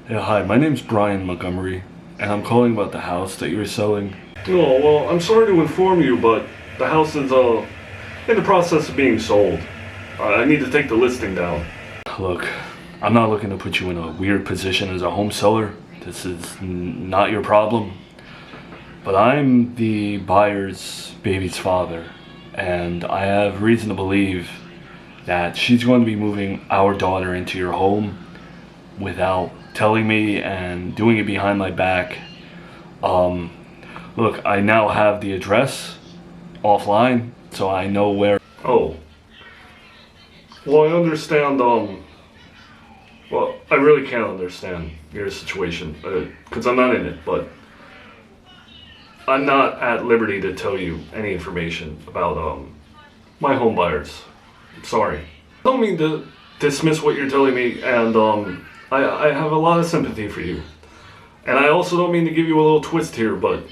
Yeah, hi, my name's Brian Montgomery, and I'm calling about the house that you're selling. Oh, well, I'm sorry to inform you, but the house is in the process of being sold. I need to take the listing down. Look, I'm not looking to put you in a weird position as a home seller. This is not your problem. But I'm the buyer's baby's father, and I have reason to believe that she's going to be moving our daughter into your home without telling me and doing it behind my back. Look, I now have the address offline, so I know where. Oh. Well, I understand, well, I really can't understand your situation, because I'm not in it, but I'm not at liberty to tell you any information about, my home buyers. Sorry. I don't mean to dismiss what you're telling me, and, I have a lot of sympathy for you. And I also don't mean to give you a little twist here, but,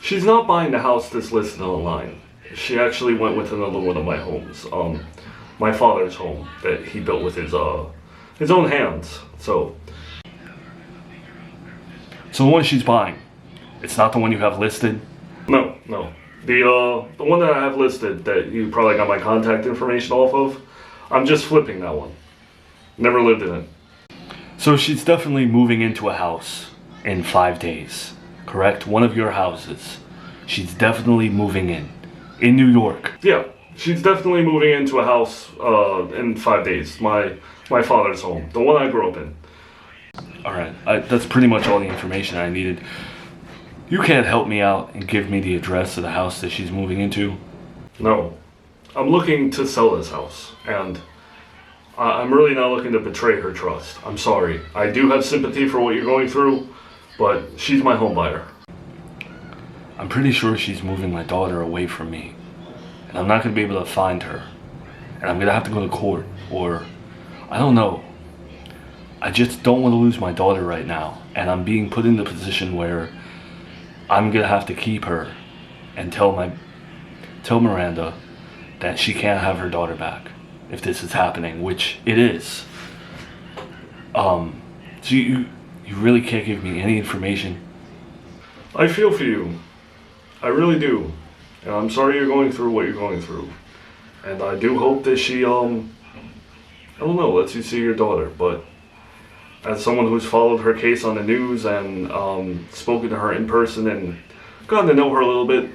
she's not buying the house that's listed online. She actually went with another one of my homes, my father's home that he built with his own hands. So So the one she's buying, it's not the one you have listed? no. The one that I have listed that you probably got my contact information off of, I'm just flipping that one. Never lived in it. So she's definitely moving into a house in 5 days, correct? One of your houses. She's definitely moving in New York. Yeah, she's definitely moving into a house in 5 days. My father's home, the one I grew up in. All right, that's pretty much all the information I needed. You can't help me out and give me the address of the house that she's moving into? No, I'm looking to sell this house, and I'm really not looking to betray her trust. I'm sorry. I do have sympathy for what you're going through, but she's my home buyer. I'm pretty sure she's moving my daughter away from me, and I'm not going to be able to find her, and I'm going to have to go to court, or I don't know. I just don't want to lose my daughter right now, and I'm being put in the position where I'm going to have to keep her and tell Miranda that she can't have her daughter back if this is happening, which it is. So you really can't give me any information? I feel for you. I really do. And I'm sorry you're going through what you're going through. And I do hope that she, I don't know, lets you see your daughter. But as someone who's followed her case on the news and spoken to her in person and gotten to know her a little bit,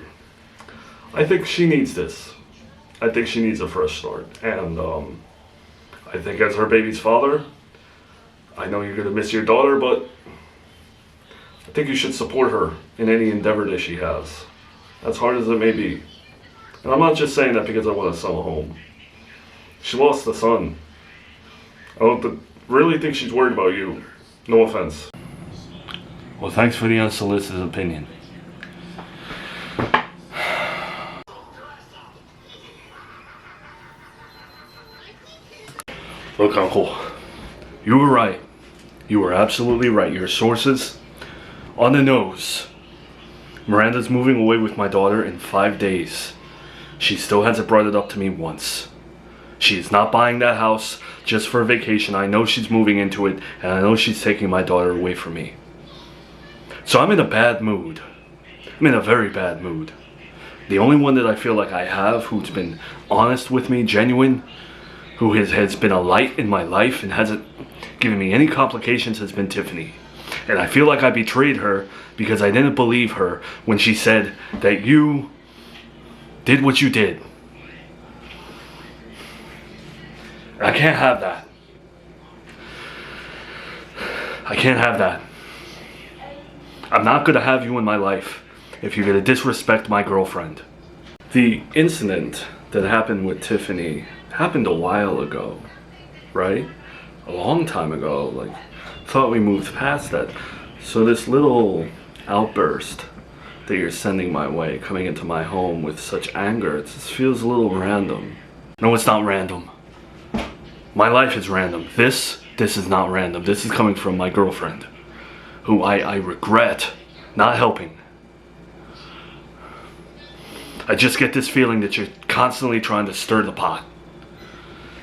I think she needs this. I think she needs a fresh start. And I think as her baby's father, I know you're going to miss your daughter, but I think you should support her in any endeavor that she has, as hard as it may be. And I'm not just saying that because I want to sell a home. She lost a son. I don't really think she's worried about you. No offense. Well, thanks for the unsolicited opinion. Look, Uncle, you were right. You were absolutely right. Your sources on the nose. Miranda's moving away with my daughter in 5 days. She still hasn't brought it up to me once. She is not buying that house just for a vacation. I know she's moving into it, and I know she's taking my daughter away from me. So I'm in a bad mood. I'm in a very bad mood. The only one that I feel like I have who's been honest with me, genuine, who has been a light in my life and hasn't given me any complications has been Tiffany. And I feel like I betrayed her because I didn't believe her when she said that you did what you did. I can't have that. I can't have that. I'm not going to have you in my life if you're going to disrespect my girlfriend. The incident that happened with Tiffany happened a while ago, right? A long time ago. Like, thought we moved past that. So this little outburst that you're sending my way, coming into my home with such anger, it just feels a little random. No, it's not random. My life is random. This is not random. This is coming from my girlfriend, who I regret not helping. I just get this feeling that you're constantly trying to stir the pot.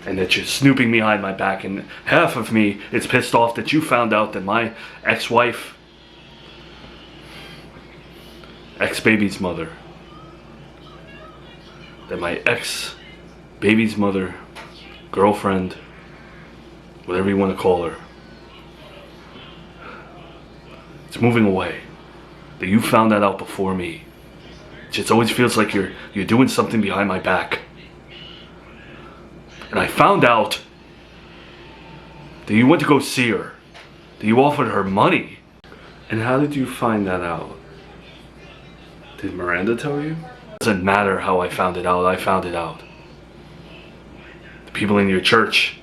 and that you're snooping behind my back, and half of me is pissed off that you found out that my ex-wife, ex-baby's mother, that my ex-baby's mother, girlfriend, whatever you want to call her, it's moving away. That you found that out before me. It just always feels like you're doing something behind my back. And I found out that you went to go see her. That you offered her money. And how did you find that out? Did Miranda tell you? It doesn't matter how I found it out. I found it out. The people in your church,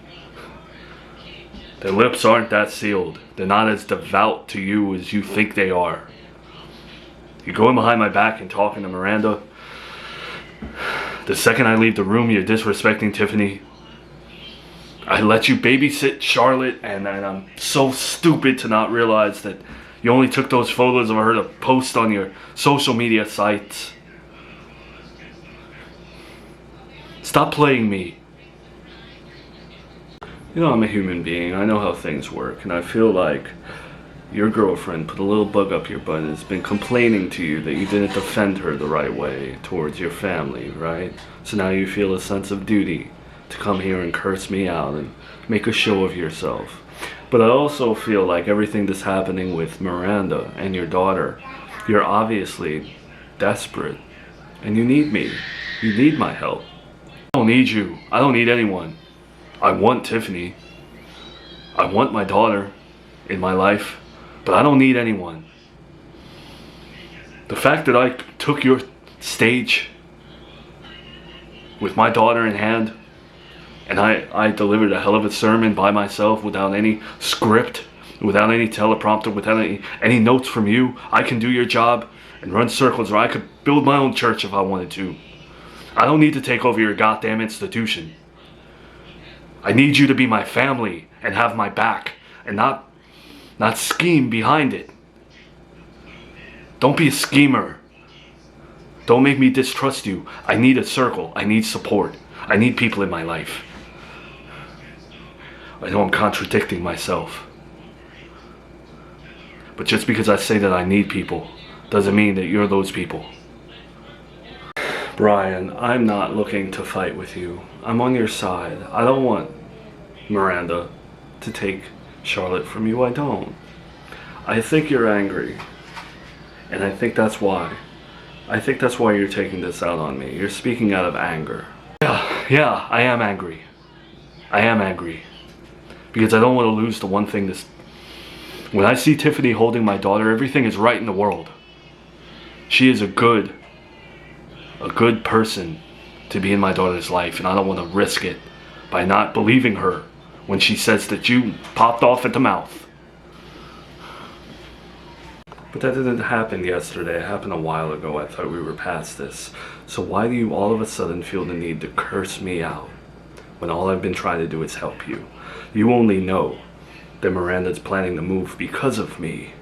their lips aren't that sealed. They're not as devout to you as you think they are. You're going behind my back and talking to Miranda. The second I leave the room, you're disrespecting Tiffany. I let you babysit Charlotte, and I'm so stupid to not realize that you only took those photos of her to post on your social media sites. Stop playing me. You know, I'm a human being. I know how things work, and I feel like your girlfriend put a little bug up your butt and has been complaining to you that you didn't defend her the right way towards your family, right? So now you feel a sense of duty to come here and curse me out and make a show of yourself. But I also feel like everything that's happening with Miranda and your daughter, you're obviously desperate and you need me. You need my help. I don't need you. I don't need anyone. I want Tiffany. I want my daughter in my life, but I don't need anyone. The fact that I took your stage with my daughter in hand, and I delivered a hell of a sermon by myself without any script, without any teleprompter, without any notes from you. I can do your job and run circles, or I could build my own church if I wanted to. I don't need to take over your goddamn institution. I need you to be my family and have my back and not scheme behind it. Don't be a schemer. Don't make me distrust you. I need a circle. I need support. I need people in my life. I know I'm contradicting myself. But just because I say that I need people doesn't mean that you're those people. Brian, I'm not looking to fight with you. I'm on your side. I don't want Miranda to take Charlotte from you. I don't. I think you're angry. And I think that's why. I think that's why you're taking this out on me. You're speaking out of anger. Yeah, I am angry. I am angry. Because I don't want to lose the one thing that's... When I see Tiffany holding my daughter, everything is right in the world. She is a good person to be in my daughter's life, and I don't want to risk it by not believing her when she says that you popped off at the mouth. But that didn't happen yesterday. It happened a while ago. I thought we were past this. So why do you all of a sudden feel the need to curse me out when all I've been trying to do is help you? You only know that Miranda's planning to move because of me.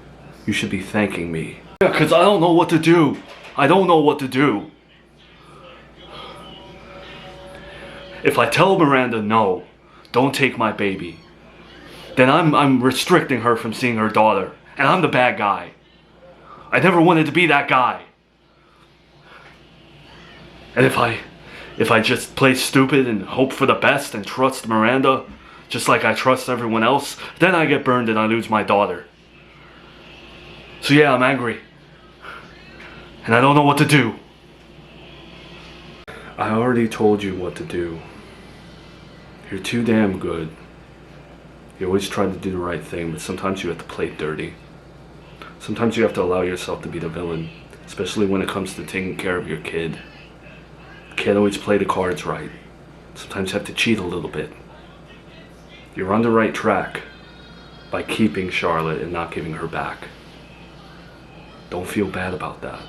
You should be thanking me. Yeah, because I don't know what to do. I don't know what to do. If I tell Miranda, no, don't take my baby, then I'm restricting her from seeing her daughter. And I'm the bad guy. I never wanted to be that guy. And if I just play stupid and hope for the best and trust Miranda, just like I trust everyone else, then I get burned and I lose my daughter. So yeah, I'm angry. And I don't know what to do. I already told you what to do. You're too damn good. You always try to do the right thing, but sometimes you have to play dirty. Sometimes you have to allow yourself to be the villain, especially when it comes to taking care of your kid. You can't always play the cards right. Sometimes you have to cheat a little bit. You're on the right track by keeping Charlotte and not giving her back. Don't feel bad about that.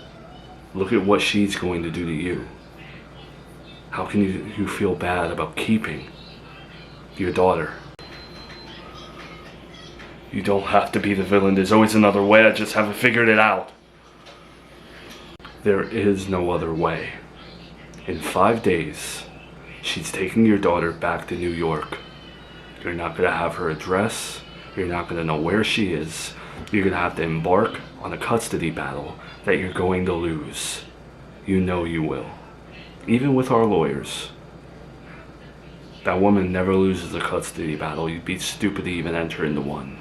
Look at what she's going to do to you. How can you feel bad about keeping your daughter? You don't have to be the villain. There's always another way. I just haven't figured it out. There is no other way. In 5 days, She's taking your daughter back to New York. You're not gonna have her address. You're not gonna know where she is. You're gonna have to embark on a custody battle that you're going to lose. You know you will. Even with our lawyers. That woman never loses a custody battle. You'd be stupid to even enter into one.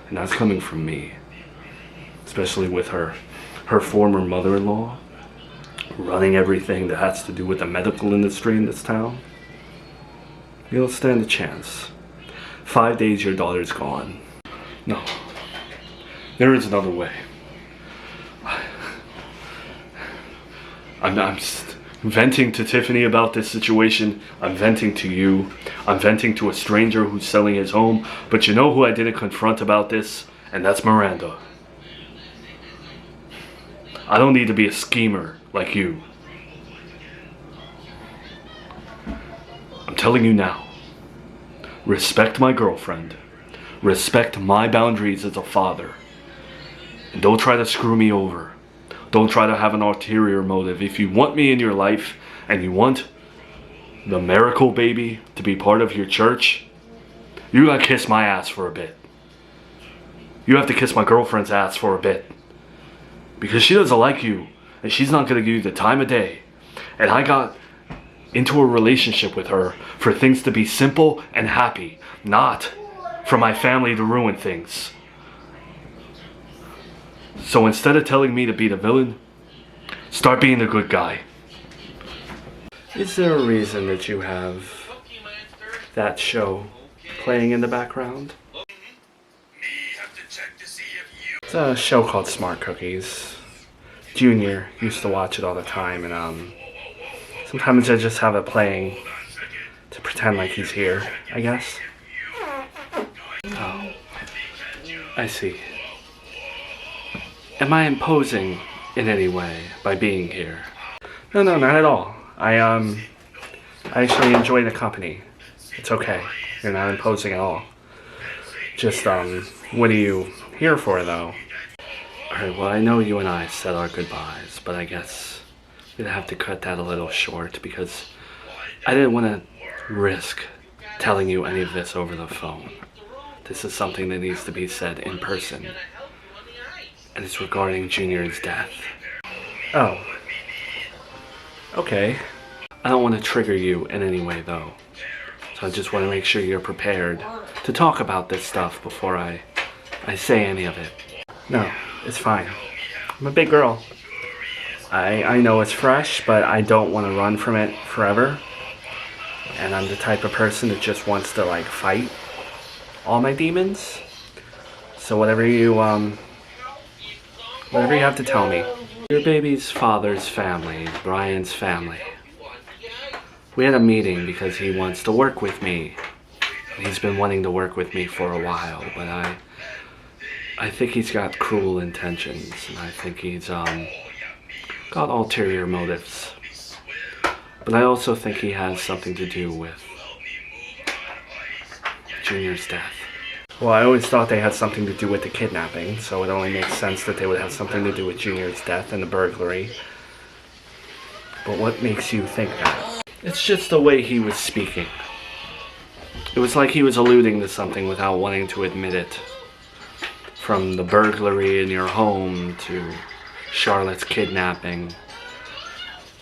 And that's coming from me. Especially with her former mother-in-law running everything that has to do with the medical industry in this town. You don't stand a chance. 5 days your daughter's gone. No. There is another way. I'm just venting to Tiffany about this situation. I'm venting to you. I'm venting to a stranger who's selling his home. But you know who I didn't confront about this? And that's Miranda. I don't need to be a schemer like you. I'm telling you now. Respect my girlfriend. Respect my boundaries as a father. And don't try to screw me over. Don't try to have an ulterior motive. If you want me in your life and you want the miracle baby to be part of your church, you gotta kiss my ass for a bit. You have to kiss my girlfriend's ass for a bit. Because she doesn't like you. And she's not gonna give you the time of day. And I got into a relationship with her for things to be simple and happy. Not for my family to ruin things. So instead of telling me to be the villain, start being the good guy. Is there a reason that you have that show playing in the background? It's a show called Smart Cookies. Junior used to watch it all the time, and sometimes I just have it playing to pretend like he's here, I guess. Oh, I see. Am I imposing in any way by being here? No, not at all. I actually enjoy the company. It's okay. You're not imposing at all. Just, what are you here for, though? Alright, well, I know you and I said our goodbyes, but I guess we're gonna have to cut that a little short because I didn't want to risk telling you any of this over the phone. This is something that needs to be said in person. And it's regarding Junior's death. Oh. Okay. I don't want to trigger you in any way, though. So I just want to make sure you're prepared to talk about this stuff before I say any of it. No, it's fine. I'm a big girl. I know it's fresh, but I don't want to run from it forever. And I'm the type of person that just wants to, like, fight all my demons. So whatever you have to tell me. Your baby's father's family, Brian's family. We had a meeting because he wants to work with me. He's been wanting to work with me for a while, but I think he's got cruel intentions, and I think he's got ulterior motives. But I also think he has something to do with Junior's death. Well, I always thought they had something to do with the kidnapping, so it only makes sense that they would have something to do with Junior's death and the burglary. But what makes you think that? It's just the way he was speaking. It was like he was alluding to something without wanting to admit it. From the burglary in your home to Charlotte's kidnapping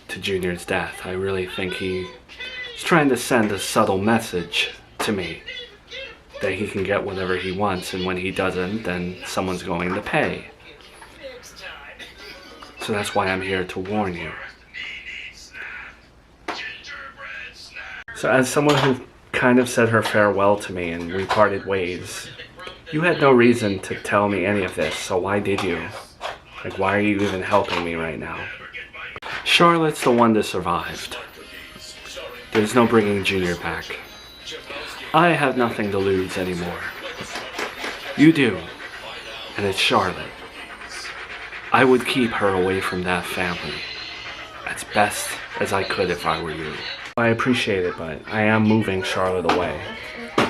to Junior's death. I really think he's trying to send a subtle message to me. That he can get whatever he wants, and when he doesn't, then someone's going to pay. So that's why I'm here to warn you. So as someone who kind of said her farewell to me and we parted ways, you had no reason to tell me any of this, so why did you? Like, why are you even helping me right now? Charlotte's the one that survived. There's no bringing Junior back. I have nothing to lose anymore. You do. And it's Charlotte. I would keep her away from that family. As best as I could if I were you. I appreciate it, but I am moving Charlotte away.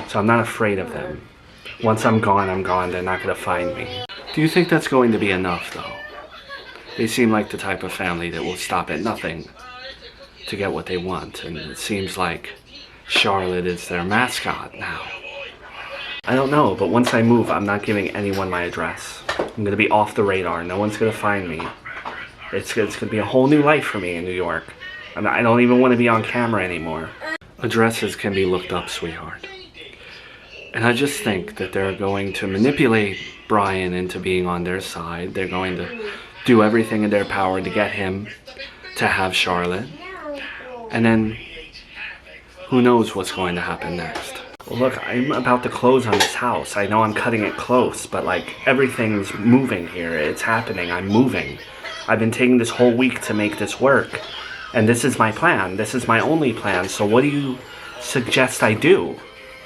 So I'm not afraid of them. Once I'm gone, they're not going to find me. Do you think that's going to be enough, though? They seem like the type of family that will stop at nothing to to get what they want, and it seems like Charlotte is their mascot now. I don't know, but once I move, I'm not giving anyone my address. I'm gonna be off the radar. No one's gonna find me. It's gonna be a whole new life for me in New York. I don't even want to be on camera anymore. Addresses can be looked up, sweetheart. And I just think that they're going to manipulate Brian into being on their side. They're going to do everything in their power to get him to have Charlotte. And then who knows what's going to happen next. Well, look, I'm about to close on this house. I know I'm cutting it close, but like everything's moving here. It's happening. I'm moving. I've been taking this whole week to make this work. And this is my plan. This is my only plan. So what do you suggest I do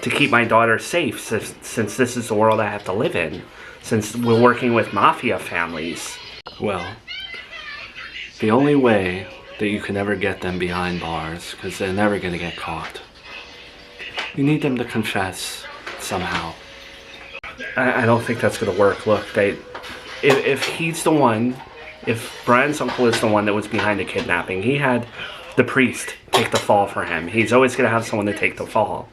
to keep my daughter safe, since this is the world I have to live in, since we're working with mafia families? Well, the only way that you can ever get them behind bars, because they're never going to get caught, you need them to confess somehow. I don't think that's going to work. Look, if he's the one, if Brian's uncle is the one that was behind the kidnapping, he had the priest take the fall for him. He's always going to have someone to take the fall.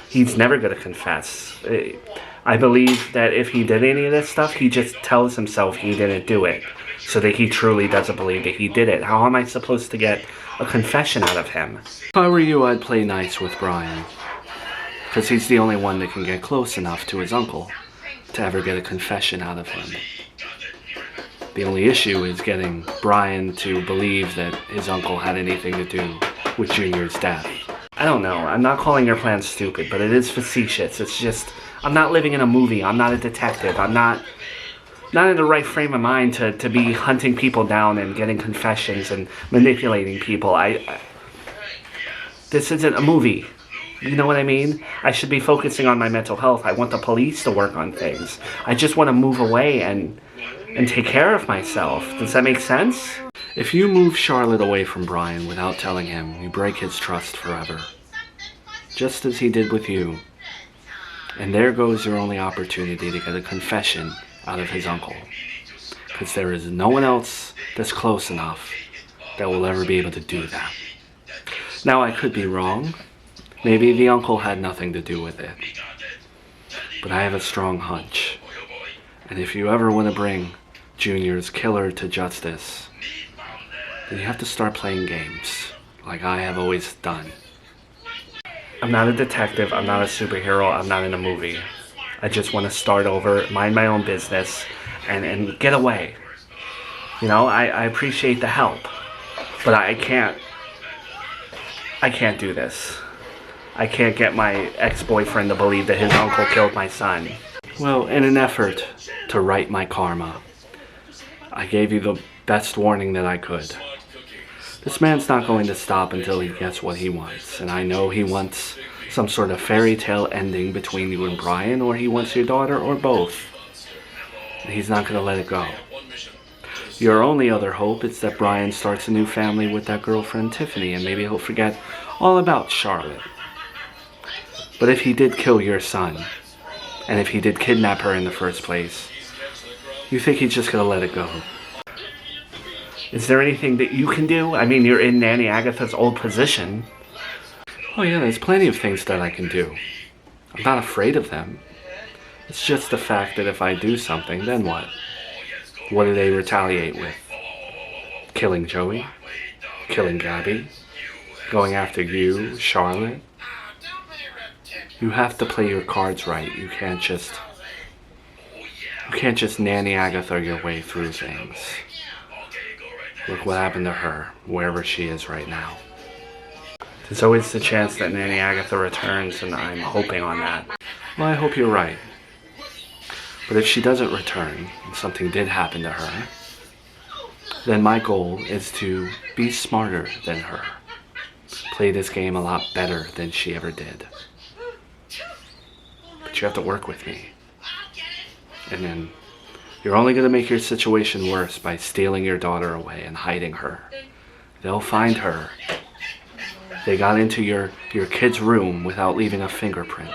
He's never going to confess. I believe that if he did any of this stuff, he just tells himself he didn't do it, so that he truly doesn't believe that he did it. How am I supposed to get a confession out of him? If I were you, I'd play nice with Brian, because he's the only one that can get close enough to his uncle to ever get a confession out of him. The only issue is getting Brian to believe that his uncle had anything to do with Junior's death. I don't know. I'm not calling your plan stupid, but it is facetious. It's just, I'm not living in a movie. I'm not a detective. I'm not in the right frame of mind to be hunting people down and getting confessions and manipulating people. This isn't a movie. You know what I mean? I should be focusing on my mental health. I want the police to work on things. I just want to move away and take care of myself. Does that make sense? If you move Charlotte away from Brian without telling him, you break his trust forever. Just as he did with you. And there goes your only opportunity to get a confession out of his uncle. Because there is no one else that's close enough that will ever be able to do that. Now, I could be wrong. Maybe the uncle had nothing to do with it. But I have a strong hunch. And if you ever want to bring Junior's killer to justice, then you have to start playing games, like I have always done. I'm not a detective, I'm not a superhero, I'm not in a movie. I just want to start over, mind my own business, and get away. You know, I appreciate the help, but I can't do this. I can't get my ex-boyfriend to believe that his uncle killed my son. Well, in an effort to right my karma, I gave you the best warning that I could. This man's not going to stop until he gets what he wants, and I know he wants some sort of fairy tale ending between you and Brian, or he wants your daughter, or both. And he's not going to let it go. Your only other hope is that Brian starts a new family with that girlfriend Tiffany, and maybe he'll forget all about Charlotte. But if he did kill your son, and if he did kidnap her in the first place, you think he's just gonna let it go? Is there anything that you can do? I mean, you're in Nanny Agatha's old position. Oh yeah, there's plenty of things that I can do. I'm not afraid of them. It's just the fact that if I do something, then what? What do they retaliate with? Killing Joey? Killing Gabby? Going after you, Charlotte? You have to play your cards right. You can't just Nanny Agatha your way through things. Look what happened to her, wherever she is right now. There's always the chance that Nanny Agatha returns, and I'm hoping on that. Well, I hope you're right. But if she doesn't return, and something did happen to her, then my goal is to be smarter than her. Play this game a lot better than she ever did. But you have to work with me. And then you're only going to make your situation worse by stealing your daughter away and hiding her. They'll find her. They got into your kid's room without leaving a fingerprint.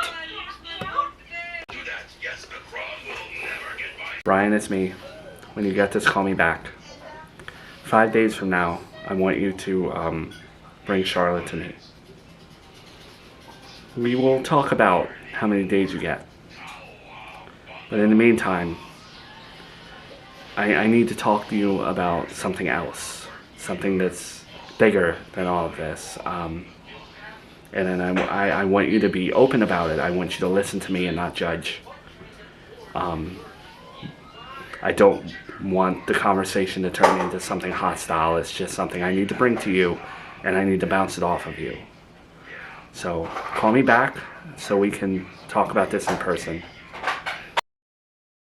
Brian, it's me. When you get this, call me back. 5 days from now, I want you to bring Charlotte to me. We will talk about how many days you get. But in the meantime, I need to talk to you about something else. Something that's bigger than all of this. And then I want you to be open about it. I want you to listen to me and not judge. I don't want the conversation to turn into something hostile. It's just something I need to bring to you, and I need to bounce it off of you. So call me back so we can talk about this in person.